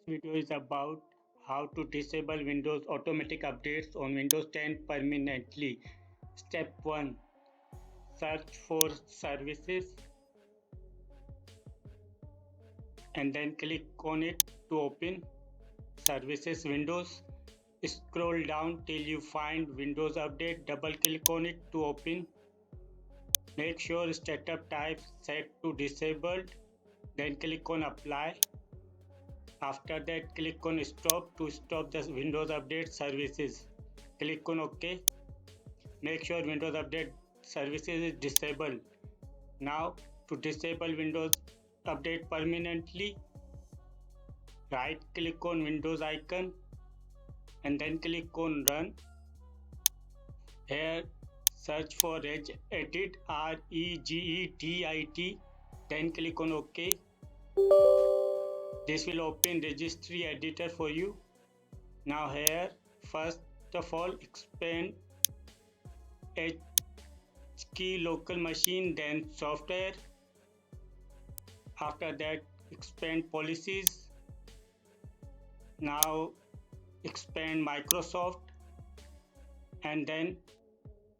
Video is about how to disable Windows automatic updates on Windows 10 permanently. Step 1. Search for services and then click on it to open services windows. Scroll down till you find Windows Update. Double click on it to open. Make sure startup type set to disabled. Then click on apply. After that, click on stop to stop the Windows Update services. Click on OK. Make sure Windows Update services is disabled. Now, to disable Windows Update permanently, right click on Windows icon and then click on Run. Here, search for regedit, REGEDIT, then click on OK. This will open registry editor for you. Now here, first of all, expand key local machine, then software. After that, expand policies. Now expand Microsoft and then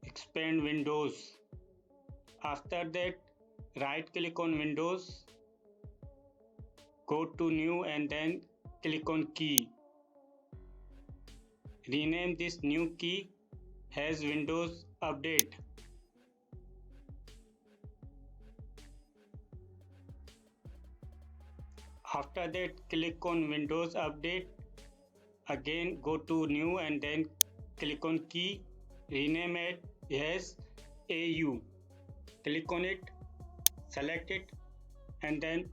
expand Windows. After that, right click on Windows, go to new and then click on key. Rename this new key as Windows Update. After that, click on Windows Update. Again, go to new and then click on key. Rename it as AU. Click on it, select it, and then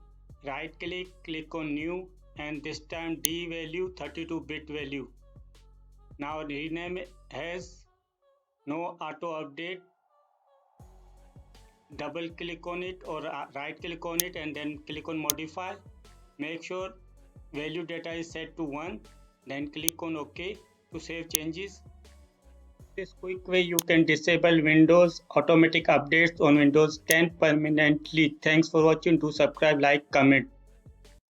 right click on new, and this time D value 32-bit value. Now rename it as no auto update. Double click on it or right click on it and then click on modify. Make sure value data is set to 1, then click on OK to save changes. This quick way you can disable Windows automatic updates on Windows 10 permanently. Thanks for watching. Do subscribe, like, comment.